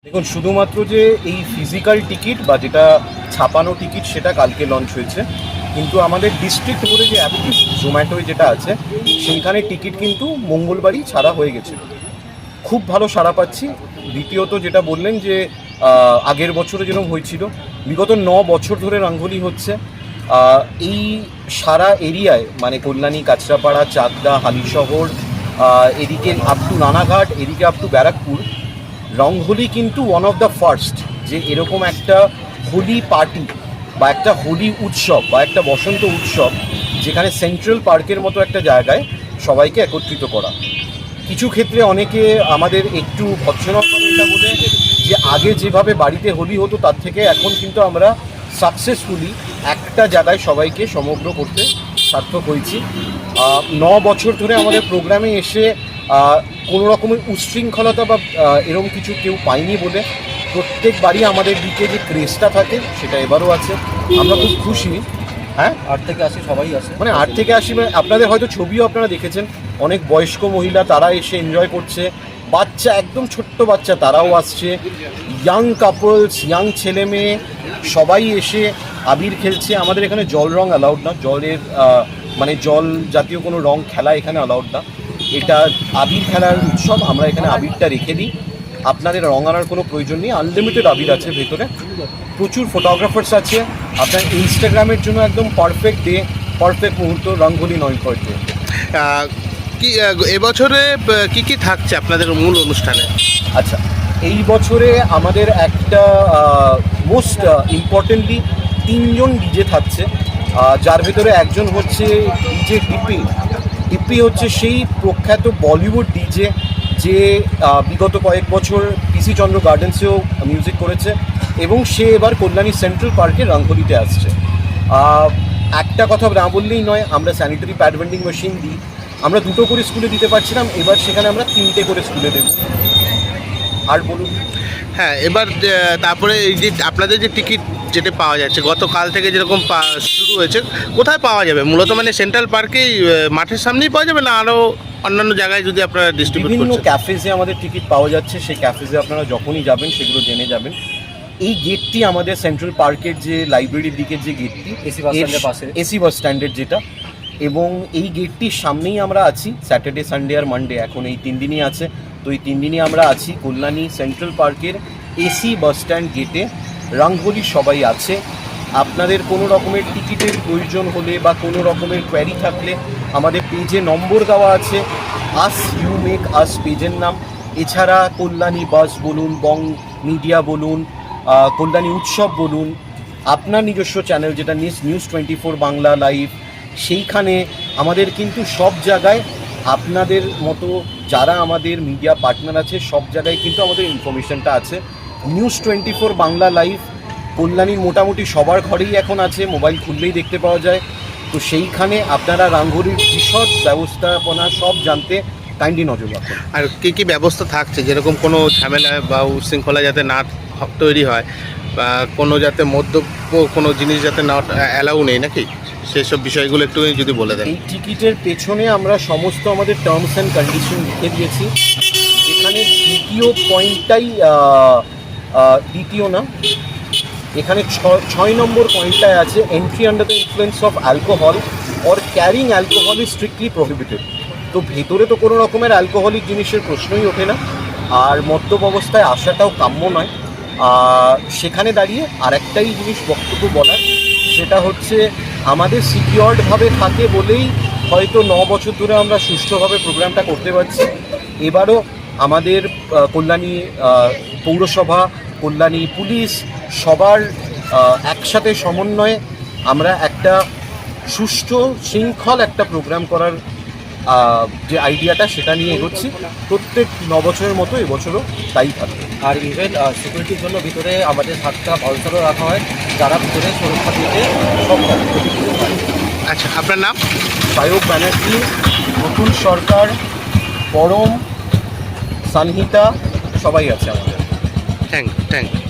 দেখুন, শুধুমাত্র যে এই ফিজিক্যাল টিকিট বা যেটা ছাপানো টিকিট সেটা কালকে লঞ্চ হয়েছে, কিন্তু আমাদের ডিস্ট্রিক্ট বলে যে অ্যাপটি জোম্যাটোয় যেটা আছে সেইখানে টিকিট কিন্তু মঙ্গলবারই ছাড়া হয়ে গেছে। খুব ভালো সাড়া পাচ্ছি। দ্বিতীয়ত যেটা বললেন যে আগের বছরে যেরকম হয়েছিল, বিগত 9 বছর ধরে রঙ্গোলি হচ্ছে এই সারা এরিয়ায়, মানে কল্যাণী, কাঁচরাপাড়া, চাকদা, হালিশহর, এদিকে আপ টু নানাঘাট, এদিকে আপ টু ব্যারাকপুর। রঙ্গোলি কিন্তু ওয়ান অফ দ্য ফার্স্ট যে এরকম একটা হোলি পার্টি বা একটা হোলি উৎসব বা একটা বসন্ত উৎসব যেখানে সেন্ট্রাল পার্কের মতো একটা জায়গায় সবাইকে একত্রিত করা। কিছু ক্ষেত্রে অনেকে আমাদের একটু ভৎসনা করে এটা বলে যে আগে যেভাবে বাড়িতে হোলি হতো তার থেকে এখন কিন্তু আমরা সাকসেসফুলি একটা জায়গায় সবাইকে সমগ্র করতে সার্থক হয়েছি। 9 বছর ধরে আমাদের প্রোগ্রামে এসে কোনো রকমের উচ্ছৃঙ্খলতা বা এরকম কিছু কেউ পাইনি বলে প্রত্যেকবারই আমাদের দিকে যে ক্রেজটা থাকে সেটা এবারও আছে। আমরা খুব খুশি। হ্যাঁ, 8 থেকে 80 সবাই আছে। মানে 8 থেকে 80, মানে আপনাদের হয়তো ছবিও আপনারা দেখেছেন, অনেক বয়স্ক মহিলা তারা এসে এনজয় করছে, বাচ্চা একদম ছোট্ট বাচ্চা তারাও আসছে, ইয়াং কাপলস, ইয়াং ছেলে মেয়ে সবাই এসে আবির খেলছে। আমাদের এখানে জল রং অ্যালাউড না, জলের মানে জল জাতীয় কোনো রং খেলা এখানে অ্যালাউড না। এটা আবির খেলার উৎসব, আমরা এখানে আবিরটা রেখে দিই। আপনাদের রং আনার কোনো প্রয়োজন নেই, আনলিমিটেড আবির আছে ভেতরে, প্রচুর ফটোগ্রাফার্স আছে। আপনার ইনস্টাগ্রামের জন্য একদম পারফেক্ট ডে, পারফেক্ট মুহূর্ত, রঙ্গোলি 9 ডে। কি এবছরে কি কি থাকছে আপনাদের মূল অনুষ্ঠানে? আচ্ছা, এই বছরে আমাদের একটা মোস্ট ইম্পর্টেন্টলি 3 জন ডিজে থাকছে, যার ভেতরে একজন হচ্ছে ডিজে ডিপি। ডিপি হচ্ছে সেই প্রখ্যাত বলিউড ডিজে যে বিগত কয়েক বছর পিসি চন্দ্র গার্ডেন্সেও মিউজিক করেছে এবং সে এবার কল্যাণী সেন্ট্রাল পার্কে রঙ্গোলিতে আসছে। একটা কথা না বললেই নয়, আমরা স্যানিটারি প্যাড ভেন্ডিং মেশিন দিই। আমরা 2টো করে স্কুলে দিতে পারছিলাম, এবার সেখানে আমরা 3টে করে স্কুলে দেব। আর বলুন। হ্যাঁ, এবার তারপরে এই যে আপনাদের যে টিকিট যেটা পাওয়া যাচ্ছে গতকাল থেকে যেরকম শুরু হয়েছে, কোথায় পাওয়া যাবে? মূলত মানে সেন্ট্রাল পার্কেই মাঠের সামনেই পাওয়া যাবে, না আরও অন্যান্য জায়গায় যদি আপনারা ডিস্ট্রিবিউট বিভিন্ন করছেন? ক্যাফেজে আমাদের টিকিট পাওয়া যাচ্ছে, সেই ক্যাফেজে আপনারা যখনই যাবেন সেগুলো জেনে যাবেন। এই গেটটি আমাদের সেন্ট্রাল পার্কের যে লাইব্রেরির দিকের যে গেটটি, এসি বাস স্ট্যান্ডের পাশে, এসি বাস স্ট্যান্ডের যেটা, এবং এই গেটটির সামনেই আমরা আছি। স্যাটারডে, সানডে আর মানডে এখন এই 3 দিনই আছে। তো এই 3 দিনই আমরা আছি কল্যাণী সেন্ট্রাল পার্কের এসি বাস স্ট্যান্ড গেটে। রঙ্গোলি সবাই আছে। আপনাদের কোনো রকমের টিকিটের প্রয়োজন হলে বা কোনো রকমের কোয়ারি থাকলে আমাদের পেজে নম্বর দেওয়া আছে, আস ইউ মেক আস পেজের নাম। এছাড়া কল্যাণী বাস বলুন, বং মিডিয়া বলুন, কল্যাণী উৎসব বলুন, আপনার নিজস্ব চ্যানেল যেটা নিউজ 24 বাংলা লাইভ, সেইখানে আমাদের কিন্তু সব জায়গায় আপনাদের মতো যারা আমাদের মিডিয়া পার্টনার আছে সব জায়গায় কিন্তু আমাদের ইনফরমেশনটা আছে। নিউজ 24 বাংলা লাইভ কল্যাণীর মোটামুটি সবার ঘরেই এখন আছে, মোবাইল খুললেই দেখতে পাওয়া যায়। তো সেইখানে আপনারা রঙ্গোলির বিশদ ব্যবস্থাপনা সব জানতে কাইন্ডলি নজর রাখুন। আর কী কী ব্যবস্থা থাকছে, যেরকম কোনো ঝামেলা বা উচ্ছৃঙ্খলা যাতে না তৈরি হয়, বা কোনো যাতে মদ্যপ কোনো জিনিস যাতে না অ্যালাউ নেই নাকি, সেসব বিষয়গুলো একটু যদি বলে দেন। এই টিকিটের পেছনে আমরা সমস্ত আমাদের টার্মস অ্যান্ড কন্ডিশন লিখে দিয়েছি, যেখানে দ্বিতীয় পয়েন্টটাই দ্বিতীয় না, এখানে 6 নম্বর পয়েন্টটায় আছে, entry under the influence of alcohol or carrying alcohol is strictly prohibited. তো ভেতরে তো কোনো রকমের অ্যালকোহলিক জিনিসের প্রশ্নই ওঠে না, আর মদ্যপ অবস্থায় আসাটাও কাম্য নয়। সেখানে দাঁড়িয়ে আরেকটাই জিনিস বক্তব্য বলার, সেটা হচ্ছে আমাদের সিকিউরডভাবে থাকে বলেই হয়তো 9 বছর ধরে আমরা সুষ্ঠুভাবে প্রোগ্রামটা করতে পারছি। এবারও আমাদের কল্যাণী পৌরসভা, কল্যাণী পুলিশ সবার একসাথে সমন্বয়ে আমরা একটা সুষ্ঠু শৃঙ্খল একটা প্রোগ্রাম করার যে আইডিয়াটা সেটা নিয়ে এগোচ্ছি। প্রত্যেক 9 বছরের মতো এবছরও তাই থাকবে। আর ইভেন সিকিউরিটির জন্য ভিতরে আমাদের 7টা বাউন্সারও রাখা হয়, যারা ভিতরে সুরক্ষা দিতে সব হয়। আচ্ছা, আপনার নাম? সায়ক ব্যানার্জি, নতুন সরকার, পরম, সানহিতা সবাই আছে আমাদের। Thank you.